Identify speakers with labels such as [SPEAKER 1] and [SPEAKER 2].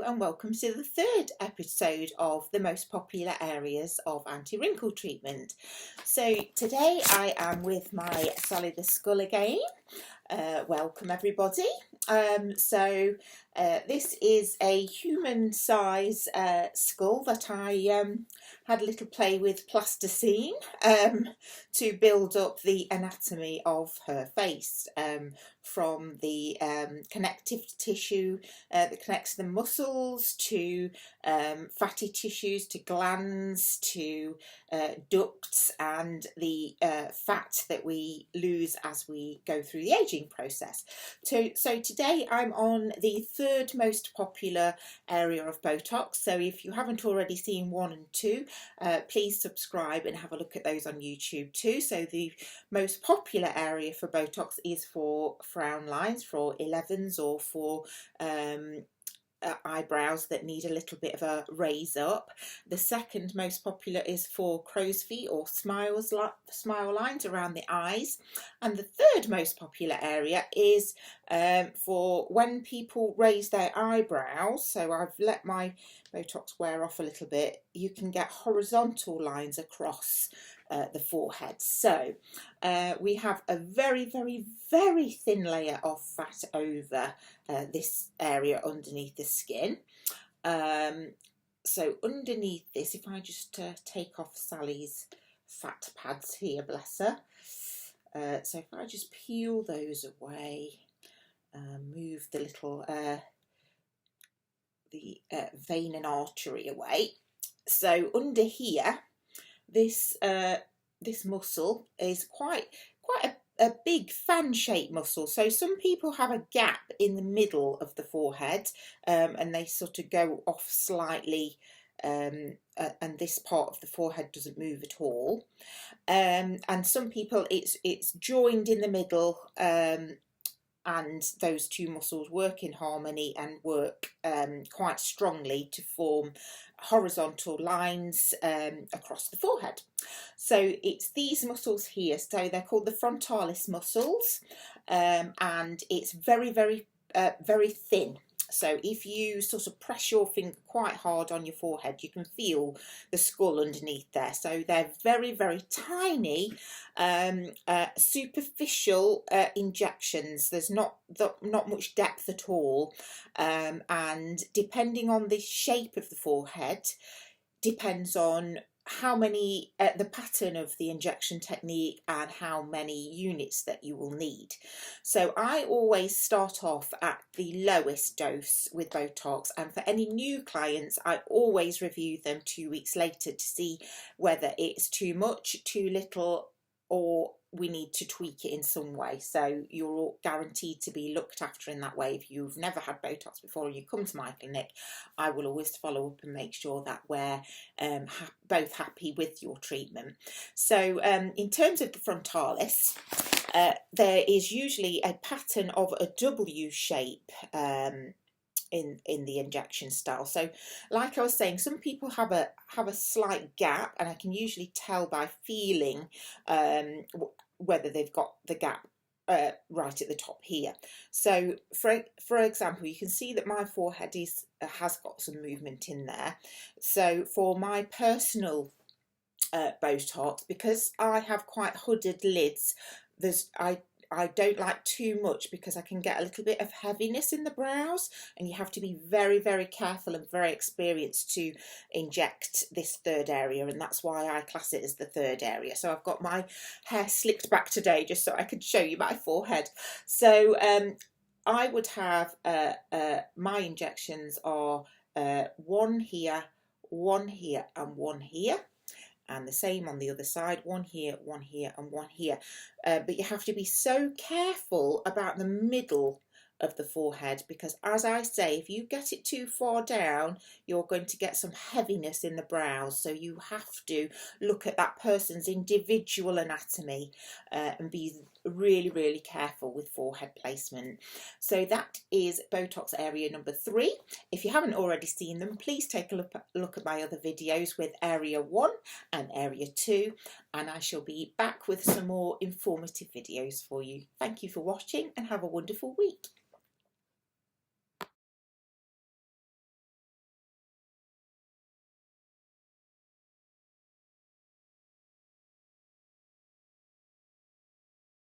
[SPEAKER 1] and welcome to the third episode of the most popular areas of anti-wrinkle treatment. So today I am with my Sally the Skull again. Welcome everybody. This is a human size skull that I had a little play with plasticine to build up the anatomy of her face, from the connective tissue that connects the muscles to fatty tissues to glands to ducts and the fat that we lose as we go through the aging process. So today I'm on the third most popular area of Botox. So if you haven't already seen 1 and 2, please subscribe and have a look at those on YouTube too. So the most popular area for Botox is for frown lines, for 11s, or for eyebrows that need a little bit of a raise up. The second most popular is for crow's feet or smile lines around the eyes, and the third most popular area is for when people raise their eyebrows. So I've let my Botox wear off a little bit. You can get horizontal lines across the forehead. So we have a very thin layer of fat over this area underneath the skin. So underneath this, if I just take off Sally's fat pads here, bless her. So if I just peel those away, move the little vein and artery away. So under here, this muscle is quite a big fan-shaped muscle. So some people have a gap in the middle of the forehead, and they sort of go off slightly, and this part of the forehead doesn't move at all. And some people it's joined in the middle, and those two muscles work in harmony and work quite strongly to form horizontal lines across the forehead. So it's these muscles here, so they're called the frontalis muscles, and it's very thin. So if you sort of press your finger quite hard on your forehead, you can feel the skull underneath there. So they're very tiny, superficial injections. There's not much depth at all, and depending on the shape of the forehead, depends on how many, the pattern of the injection technique and how many units that you will need. So I always start off at the lowest dose with Botox, and for any new clients I always review them 2 weeks later to see whether it's too much, too little, or we need to tweak it in some way. So you're guaranteed to be looked after in that way. If you've never had Botox before and you come to my clinic, I will always follow up and make sure that we're both happy with your treatment. So in terms of the frontalis, there is usually a pattern of a W shape in the injection style. So like I was saying, some people have a slight gap, and I can usually tell by feeling whether they've got the gap right at the top here. So for example, you can see that my forehead has got some movement in there. So for my personal Botox, because I have quite hooded lids, I don't like too much because I can get a little bit of heaviness in the brows, and you have to be very careful and very experienced to inject this third area, and that's why I class it as the third area. So I've got my hair slicked back today just so I could show you my forehead. So I would have my injections are one here, and one here. And the same on the other side, one here, and one here. But you have to be so careful about the middle of the forehead, because as I say, if you get it too far down, you're going to get some heaviness in the brows. So you have to look at that person's individual anatomy and be really careful with forehead placement. So that is Botox area number 3. If you haven't already seen them, please take a look at my other videos with area 1 and area 2, and I shall be back with some more informative videos for you. Thank you for watching and have a wonderful week.